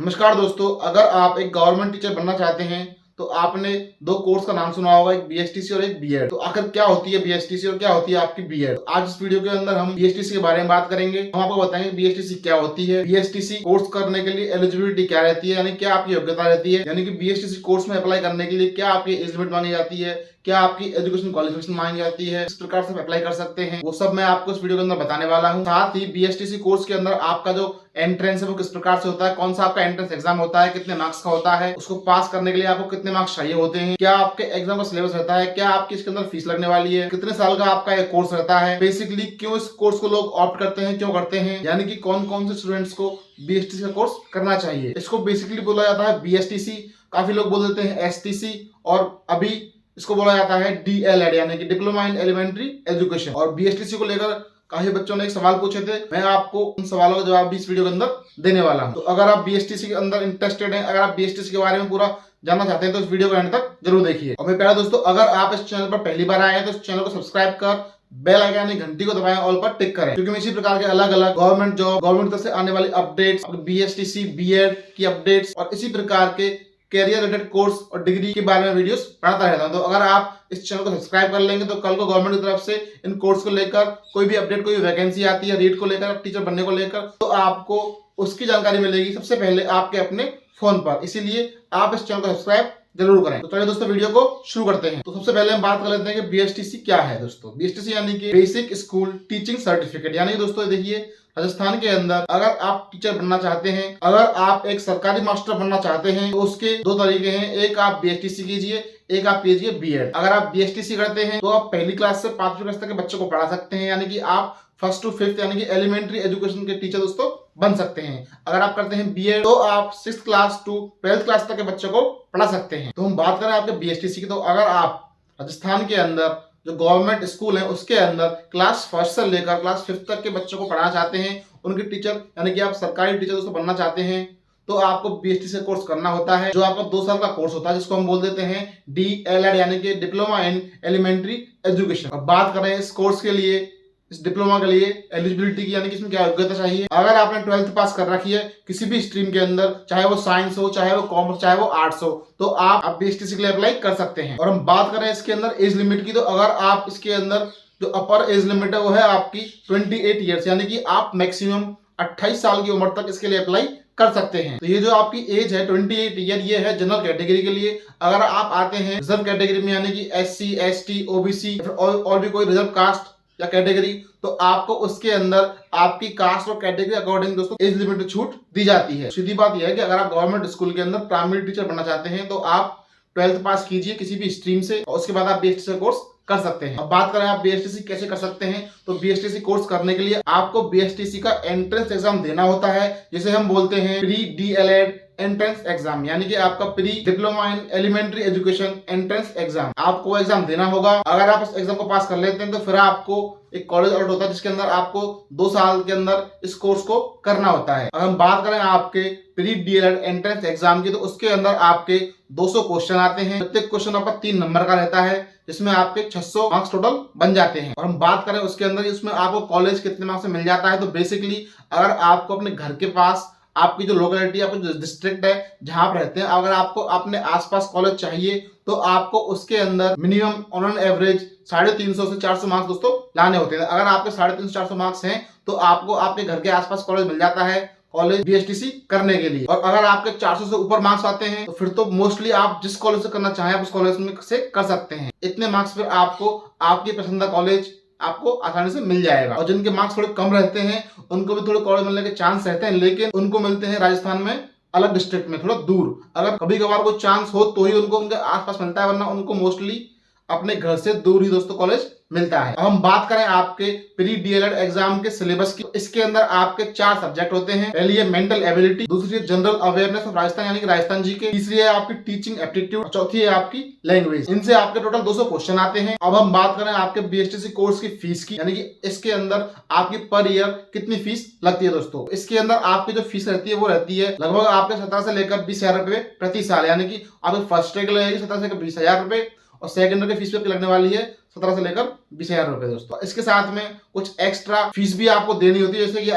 नमस्कार दोस्तों, अगर आप एक गवर्नमेंट टीचर बनना चाहते हैं तो आपने दो कोर्स का नाम सुना होगा, एक बीएसटीसी और एक बीएड। तो आखिर क्या होती है बीएसटीसी और क्या होती है आपकी बीएड? आज इस वीडियो के अंदर हम बीएसटीसी के बारे में बात करेंगे। हम आपको बताएंगे बीएसटीसी क्या होती है, बीएसटीसी कोर्स करने के लिए एलिजिबिलिटी क्या रहती है, यानी क्या आपकी योग्यता रहती है, यानी कि बीएसटीसी कोर्स में अप्लाई करने के लिए क्या आपकी एज लिमिट मांगी जाती है, क्या आपकी एजुकेशन क्वालिफिकेशन मांगी जाती है, किस प्रकार से अप्लाई कर सकते हैं, वो सब मैं आपको इस वीडियो के अंदर बताने वाला हूं। साथ ही बीएसटीसी कोर्स के अंदर आपका जो एंट्रेंस है वो किस प्रकार से होता है, कौन सा आपका एंट्रेंस एग्जाम होता है, कितने मार्क्स का होता है, उसको पास करने के लिए आपको कितने मार्क्स चाहिए होते हैं, क्या आपके एग्जाम का सिलेबस रहता है, क्या आपकी इसके अंदर फीस लगने वाली है, कितने साल का आपका ये कोर्स रहता है, बेसिकली क्यों इस कोर्स को लोग ऑप्ट करते हैं, क्यों करते हैं, यानी कि कौन कौन से स्टूडेंट्स को बीएसटीसी का कोर्स करना चाहिए। इसको बेसिकली बोला जाता है बीएसटीसी, काफी लोग बोल देते हैं एसटीसी, और अभी इसको बोला जाता है डीएलएड यानी कि डिप्लोमा इन एलिमेंट्री एजुकेशन। और बीएसटीसी को लेकर काफी बच्चों ने एक सवाल पूछे थे, मैं आपको उन सवालों का जवाब भी इस वीडियो के अंदर देने वाला हूं। तो अगर आप बीएसटीसी के अंदर इंटरेस्टेड हैं, अगर आप बीएसटीसी के बारे में पूरा जानना चाहते हैं तो इस वीडियो को एंड तक जरूर देखिए। और मेरे प्यारे दोस्तों, अगर आप इस चैनल पर पहली बार आए हैं तो इस चैनल को सब्सक्राइब कर बेल आइकन यानी घंटी को दबाएं, ऑल पर टिक करें, क्योंकि मैं इसी प्रकार के अलग अलग गवर्नमेंट जॉब, गवर्नमेंट तरफ से आने वाली अपडेट्स, बीएसटीसी बीएड की अपडेट्स और इसी प्रकार के कैरियर रिलेटेड कोर्स और डिग्री के बारे में वीडियोस बनाता रहता हूं। तो अगर आप इस चैनल को सब्सक्राइब कर लेंगे तो कल को गवर्नमेंट की तरफ से इन कोर्स को लेकर कोई भी अपडेट, कोई भी वैकेंसी आती है रीट को लेकर, टीचर बनने को लेकर, तो आपको उसकी जानकारी मिलेगी सबसे पहले आपके अपने फोन पर। इसीलिए आप इस चैनल को सब्सक्राइब जरूर करें। तो चलिए दोस्तों वीडियो को शुरू करते हैं। तो सबसे पहले हम बात कर लेते हैं कि बीएसटीसी क्या है। दोस्तों बीएसटीसी यानी कि बेसिक स्कूल टीचिंग सर्टिफिकेट, यानी कि दोस्तों देखिए राजस्थान के अंदर अगर आप टीचर बनना चाहते हैं, अगर आप एक सरकारी मास्टर बनना चाहते हैं तो उसके दो तरीके हैं, एक आप बीएसटीसी कीजिए, एक आप कीजिए बीएड। अगर आप बीएसटीसी करते हैं तो आप पहली क्लास से 5वीं क्लास तक के बच्चों को पढ़ा सकते हैं, यानी कि आप 1st to 5th यानी कि एलिमेंट्री एजुकेशन के टीचर दोस्तों बन सकते हैं। अगर आप करते हैं बीएड तो आप 6th class to 12th class तक के बच्चों को पढ़ा सकते हैं। तो हम बात करें आपके बीएसटीसी की, तो अगर आप राजस्थान के अंदर जो गवर्नमेंट स्कूल है उसके अंदर क्लास 1st से लेकर क्लास 5th तक के बच्चों को पढ़ाना चाहते हैं, उनके टीचर यानी कि आप सरकारी टीचर दोस्तों बनना चाहते हैं, तो आपको बीएसटीसी कोर्स करना होता है, जो आपका 2 साल का कोर्स होता है, जिसको हम बोल देते हैं डीएलएड यानी कि डिप्लोमा इन एलिमेंट्री एजुकेशन। अब बात करें इस कोर्स के लिए, इस डिप्लोमा के लिए एलिजिबिलिटी की, यानी कि इसमें क्या योग्यता चाहिए। अगर आपने 12th पास कर रखी है किसी भी स्ट्रीम के अंदर, चाहे वो साइंस हो, चाहे वो कॉमर्स, चाहे वो आर्ट्स हो, तो आप बीएसटीसी के लिए अप्लाई कर सकते हैं। और हम बात करें इसके अंदर एज लिमिट की, तो अगर आप इसके अंदर जो अपर एज लिमिट है वो है आपकी 28 ईयर्स, यानी कि आप मैक्सिमम 28 साल की उम्र तक इसके लिए अप्लाई कर सकते हैं। तो ये जो आपकी एज है 28 ईयर, ये है जनरल कैटेगरी के लिए। अगर आप आते हैं रिजर्व कैटेगरी में, यानी कि एससी, एसटी, ओबीसी और भी कोई रिजर्व कास्ट या कैटेगरी, तो आपको उसके अंदर आपकी कास्ट और कैटेगरी अकॉर्डिंग दोस्तों एज लिमिट में छूट दी जाती है। सीधी बात यह है कि अगर आप गवर्नमेंट स्कूल के अंदर प्राइमरी टीचर बनना चाहते हैं तो आप 12th पास कीजिए किसी भी स्ट्रीम से, और उसके बाद आप बीएसटीसी कोर्स कर सकते हैं। अब बात करें आप बीएसटीसी कैसे कर सकते हैं, तो बीएसटीसी कोर्स करने के लिए आपको बीएसटीसी का एंट्रेंस एग्जाम देना होता है, जिसे हम बोलते हैं प्री डीएलएड एंट्रेंस एग्जाम, यानी कि आपका pre diploma in elementary education entrance exam, आपको एग्जाम देना होगा। अगर आप इस एग्जाम को पास कर लेते हैं तो फिर आपको एक कॉलेज अलॉट होता है, जिसके अंदर आपको 2 साल के अंदर इस कोर्स को करना होता है। अगर हम बात करें आपके प्री डीएलएड एंट्रेंस एग्जाम की, तो उसके अंदर आपके 200 क्वेश्चन आते हैं, प्रत्येक क्वेश्चन आपका 3 नंबर का रहता है, जिसमें आपके 600 मार्क्स टोटल बन जाते हैं। और हम बात करें उसके अंदर इसमें आपको कॉलेज कितने मार्क्स से मिल जाता है, तो बेसिकली अगर आपको अपने घर के पास, आपकी जो लोकेलिटी, आपको जो डिस्ट्रिक्ट है जहां आप रहते हैं, अगर आपको अपने आसपास कॉलेज चाहिए तो आपको उसके अंदर मिनिमम ऑन एवरेज 350 से 400 मार्क्स दोस्तों लाने होते हैं। अगर आपके 350 400 मार्क्स हैं तो आपको आपके घर के आसपास कॉलेज मिल जाता है कॉलेज बीएसटीसी करने के लिए। और अगर आपके 400 से ऊपर मार्क्स आते हैं तो फिर तो मोस्टली आप जिस कॉलेज से करना चाहें आप उस कॉलेज में से कर सकते हैं। इतने मार्क्स फिर आपको आपकी पसंदीदा कॉलेज आपको आसानी से मिल जाएगा। और जिनके मार्क्स थोड़े कम रहते हैं उनको भी थोड़े कॉलेज मिलने के चांस रहते हैं, लेकिन उनको मिलते हैं राजस्थान में अलग डिस्ट्रिक्ट में, थोड़ा दूर। अगर कभी कभार कोई चांस हो तो ही उनको उनके आसपास मिलता है, वरना उनको मोस्टली अपने घर से दूर ही दोस्तों कॉलेज मिलता है। अब हम बात करें आपके प्री डीएलएड एग्जाम के सिलेबस की, इसके अंदर आपके 4 सब्जेक्ट होते हैं। पहली है मेंटल एबिलिटी, दूसरी है जनरल अवेयरनेस ऑफ राजस्थान यानी कि राजस्थान जी के, तीसरी है आपकी टीचिंग एप्टीट्यूड, चौथी है आपकी लैंग्वेज। इनसे आपके टोटल 200 क्वेश्चन आते हैं। अब हम बात करें आपके बीएसटीसी कोर्स की फीस की, यानी कि इसके अंदर आपकी पर ईयर कितनी फीस लगती है दोस्तों। इसके अंदर आपकी जो फीस रहती है वो रहती है लगभग आपके 17 से लेकर 20,000 रुपए प्रति साल, यानी कि आपके फर्स्ट ईयर के लिए 17 से लेकर 20,000 रुपए, और सेकंड ईयर की फीस पे लगने वाली है 17 से लेकर 20,000 रुपए दोस्तों। इसके साथ में कुछ एक्स्ट्रा फीस भी आपको देनी होती है, जैसे कि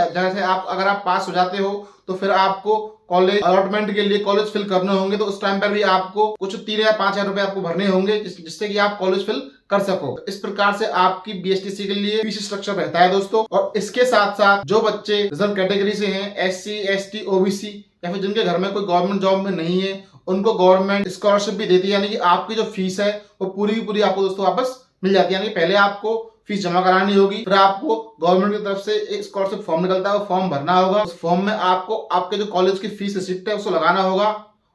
आप अगर आप पास हो जाते हो तो फिर आपको कॉलेज अलॉटमेंट के लिए कॉलेज फिल करने होंगे, तो उस टाइम पर भी आपको कुछ 3 या 5 हजार रुपए आपको भरने होंगे जिससे कि आप कॉलेज फिल कर सको। इस प्रकार से आपकी बीएसटीसी के लिए फीस स्ट्रक्चर रहता है दोस्तों। और इसके साथ साथ जो बच्चे रिजर्व कैटेगरी से हैं, एससी, एसटी, ओबीसी या फिर जिनके घर में कोई गवर्नमेंट जॉब में नहीं है, उनको गवर्नमेंट स्कॉलरशिप भी देती है, यानी कि आपकी जो फीस है वो पूरी की पूरी आपको दोस्तों वापस मिल जाती है। यानी पहले आपको फीस जमा करानी होगी, फिर आपको गवर्नमेंट की तरफ से एक स्कॉलरशिप फॉर्म निकलता है, वो फॉर्म भरना होगा। उस फॉर्म में आपको आपके जो कॉलेज की फीस रिसिप्ट है उसको लगाना होगा।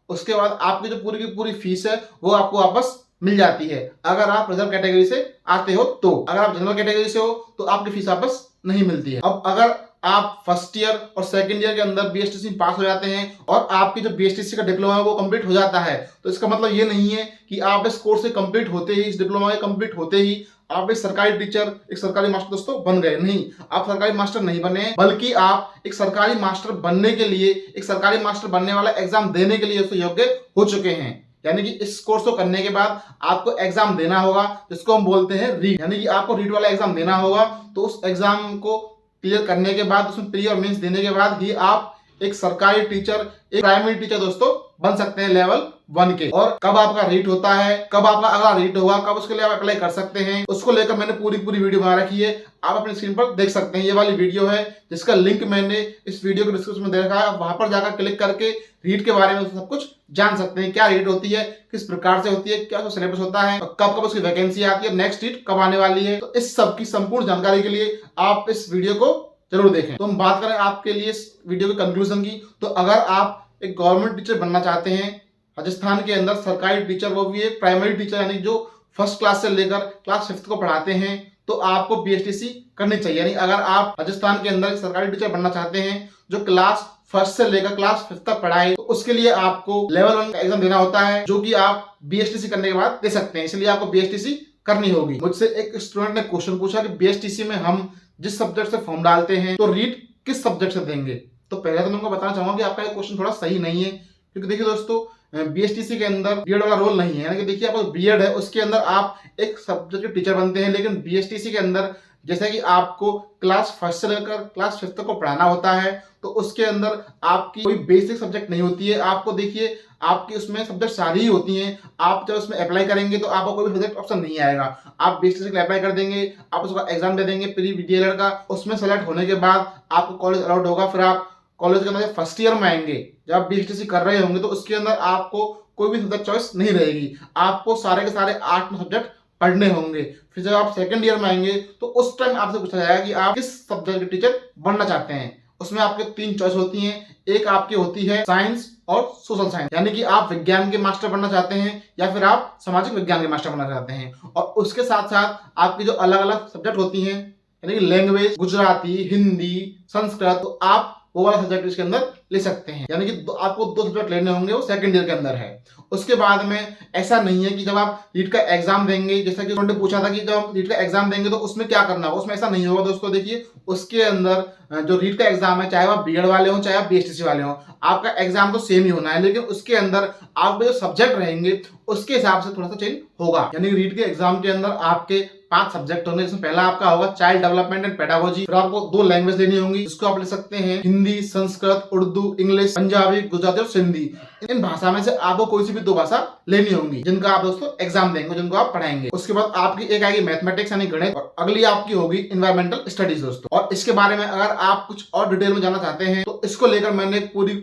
उसके बाद आपकी जो पूरी की पूरी फीस है वो आपको वापस मिल जाती है, अगर आप रिजर्व कैटेगरी से आते हो तो। अगर आप जनरल कैटेगरी से हो तो आपकी फीस वापस नहीं मिलती है। अब अगर आप फर्स्ट ईयर और सेकंड ईयर के अंदर बीएसटीसी पास हो जाते हैं और आपकी जो बीएसटीसी का डिप्लोमा है वो कंप्लीट हो जाता है, तो इसका मतलब ये नहीं है कि आप इस कोर्स से कंप्लीट होते ही, इस डिप्लोमा के कंप्लीट होते ही आप एक सरकारी टीचर, एक सरकारी मास्टर दोस्तों बन गए। नहीं, आप सरकारी मास्टर नहीं बने, बल्कि आप एक सरकारी मास्टर बनने के लिए, एक सरकारी मास्टर बनने वाला एग्जाम देने के लिए उससे योग्य हो चुके हैं। यानी कि इस कोर्स को करने के बाद आपको एग्जाम देना होगा, जिसको हम बोलते हैं रीट। यानी कि आपको रीट वाला एग्जाम देना होगा। तो उस एग्जाम को क्लियर करने के बाद, उसमें प्री और मेंस देने के बाद ही आप एक सरकारी टीचर, एक प्राइमरी टीचर दोस्तों बन सकते हैं लेवल 1 के। और कब आपका रीट होता है, कब आपका अगला रीट होगा, कब उसके लिए आप अप्लाई कर सकते हैं, उसको लेकर मैंने पूरी वीडियो बना रखी है, आप अपनी स्क्रीन पर देख सकते हैं। ये वाली वीडियो है जिसका लिंक मैंने इस वीडियो के डिस्क्रिप्शन में दे रखा है। वहां पर जाकर क्लिक करके रीट के बारे में सब कुछ जान सकते हैं। क्या रीट होती है, किस प्रकार से होती है, क्या उसका सिलेबस होता है, कब कब उसकी वैकेंसी आती है, नेक्स्ट रीट कब आने वाली है। तो इस सब की संपूर्ण जानकारी के लिए आप इस वीडियो को जरूर देखें। तो हम बात करें आपके लिए इस वीडियो के कंक्लूजन की, तो अगर आप एक गवर्नमेंट टीचर बनना चाहते हैं राजस्थान के अंदर, सरकारी टीचर, वो भी एक प्राइमरी टीचर, यानी जो फर्स्ट क्लास से लेकर क्लास 5th को पढ़ाते हैं, तो आपको बीएसटीसी करनी चाहिए। यानी अगर आप राजस्थान के अंदर सरकारी टीचर बनना चाहते हैं जो क्लास 1st से लेकर क्लास 5th तक पढ़ाए, तो उसके लिए आपको लेवल 1 का एग्जाम देना होता है, जो कि आप बीएसटीसी करने के बाद दे सकते हैं। इसलिए आपको बीएसटीसी करनी होगी। मुझसे एक स्टूडेंट ने क्वेश्चन पूछा कि बीएसटीसी में हम जिस सब्जेक्ट से फॉर्म डालते हैं तो रीट किस सब्जेक्ट से देंगे। तो पहले तो मैं उनको बताना चाहूंगा कि आपका ये क्वेश्चन थोड़ा सही नहीं है, क्योंकि देखिए दोस्तों, बीएसटीसी के अंदर बीएड वाला रोल नहीं है। यानी कि देखिए, आपका बीएड है उसके अंदर आप एक सब्जेक्ट के टीचर बनते हैं, लेकिन बीएसटीसी के अंदर जैसे कि आपको क्लास 1st से लेकर क्लास 5th तक को पढ़ाना होता है, तो उसके अंदर आपकी कोई बेसिक सब्जेक्ट नहीं होती है। आपको देखिए, आपकी उसमें सब्जेक्ट सारी ही होती हैं। आप जब उसमें अप्लाई करेंगे तो आपको कोई भी सब्जेक्ट ऑप्शन नहीं आएगा। आप बीएसटीसी के लिए अप्लाई कर देंगे, आप उसका एग्जाम दे देंगे प्री डीएलएड का, उसमें सेलेक्ट होने के बाद आपको कॉलेज अलॉट होगा। फिर आप कॉलेज के अंदर फर्स्ट ईयर में आएंगे, जब आप बीएसटीसी कर रहे होंगे, तो उसके अंदर आपको कोई भी सब्जेक्ट चॉइस नहीं रहेगी। आपको सारे के सारे 8 सब्जेक्ट पढ़ने होंगे। फिर जब आप सेकंड ईयर में आएंगे तो उस टाइम आपसे पूछा जाएगा कि आप किस सब्जेक्ट के टीचर बनना चाहते हैं। उसमें आपके 3 चॉइस होती हैं। एक आपकी होती है साइंस और सोशल साइंस, यानी कि आप विज्ञान के मास्टर बनना चाहते हैं या फिर आप सामाजिक विज्ञान के मास्टर बनना चाहते हैं। और उसके साथ साथ आपकी जो अलग अलग सब्जेक्ट होती हैं, यानी कि लैंग्वेज, गुजराती, हिंदी, संस्कृत, तो आप वो वाला सब्जेक्ट इसके अंदर ले सकते हैं। यानी कि आपको 2 सब्जेक्ट लेने होंगे, वो सेकंड ईयर के अंदर है। उसके बाद में ऐसा नहीं है कि जब आप रीट का एग्जाम देंगे, जैसा कि उन्होंने पूछा था कि जब आप रीट का एग्जाम देंगे तो उसमें क्या करना होगा, उसमें ऐसा नहीं होगा दोस्तों। देखिए, उसके अंदर जो रीट का एग्जाम है, चाहे आप बीएड वाले हो चाहे आप बीएसटीसी वाले हो, आपका एग्जाम तो सेम ही होना है, लेकिन उसके अंदर आपके जो सब्जेक्ट रहेंगे उसके हिसाब से थोड़ा सा चेंज होगा। यानी रीट के एग्जाम के अंदर आपके 5 सब्जेक्ट होंगे, जिसमें पहला आपका होगा चाइल्ड डेवलपमेंट एंड पेडागोजी। फिर आपको 2 लैंग्वेज लेनी होंगी, जिसको आप ले सकते हैं हिंदी, संस्कृत, उर्दू, इंग्लिश, पंजाबी, गुजराती और सिंधी। इन भाषा में से आपको कोई सी भी 2 भाषा लेनी होंगी, जिनका आप दोस्तों एग्जाम देंगे, जिनको आप पढ़ाएंगे। उसके बाद आपकी एक आएगी मैथमेटिक्स यानी गणित, और अगली आपकी होगी इन्वायरमेंटल स्टडीज दोस्तों। और इसके बारे में अगर आप कुछ और डिटेल में जानना चाहते हैं तो इसको लेकर मैंने पूरी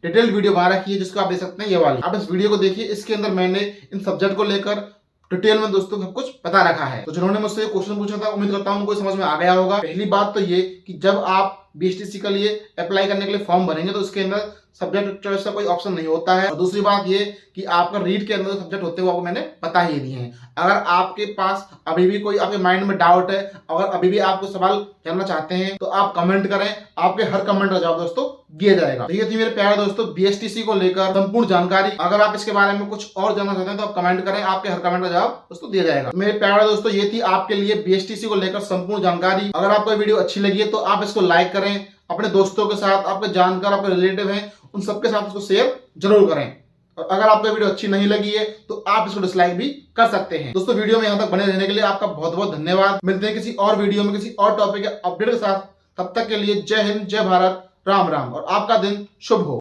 डिटेल वीडियो बना रखी है, जिसको आप देख सकते हैं, ये वाली। आप इस वीडियो को देखिए, इसके अंदर मैंने इन सब्जेक्ट को लेकर डिटेल में दोस्तों सब कुछ बता रखा है। तो जिन्होंने मुझसे क्वेश्चन पूछा था, उम्मीद करता हूं उनको समझ में आ गया होगा। पहली बात तो ये कि जब आप बीएसटीसी के लिए अप्लाई करने के लिए फॉर्म भरेंगे तो उसके अंदर सब्जेक्ट चॉइस का कोई ऑप्शन नहीं होता है। और दूसरी बात ये कि आपका रीट के अंदर जो सब्जेक्ट होते हैं वो आपको मैंने बता ही दिए हैं। अगर आपके पास अभी भी कोई आपके माइंड में डाउट है, अगर अभी भी आप कोई सवाल जानना चाहते हैं, तो आप कमेंट करें, आपके हर कमेंट का जवाब दोस्तों दिया जाएगा। तो ये थी मेरे प्यारे दोस्तों बीएसटीसी को लेकर संपूर्ण जानकारी। अगर आप इसके बारे में कुछ और जानना चाहते हैं तो आप कमेंट करें, आपके हर कमेंट का जवाब दोस्तों दिया जाएगा। मेरे प्यारे दोस्तों, ये थी आपके लिए बीएसटीसी को लेकर संपूर्ण जानकारी। अगर आपको वीडियो अच्छी लगी है तो आप इसको लाइक करें, अपने दोस्तों के साथ, आपके जानकार, आपके रिलेटिव हैं, उन सबके साथ इसको शेयर जरूर करें। और अगर आपको वीडियो अच्छी नहीं लगी है तो आप इसको डिसलाइक भी कर सकते हैं। दोस्तों, वीडियो में यहाँ तक बने रहने के लिए आपका बहुत बहुत धन्यवाद। मिलते हैं किसी और वीडियो में किसी और टॉपिक या अपडेट के साथ। तब तक के लिए जय हिंद, जय भारत, राम राम और आपका दिन शुभ हो।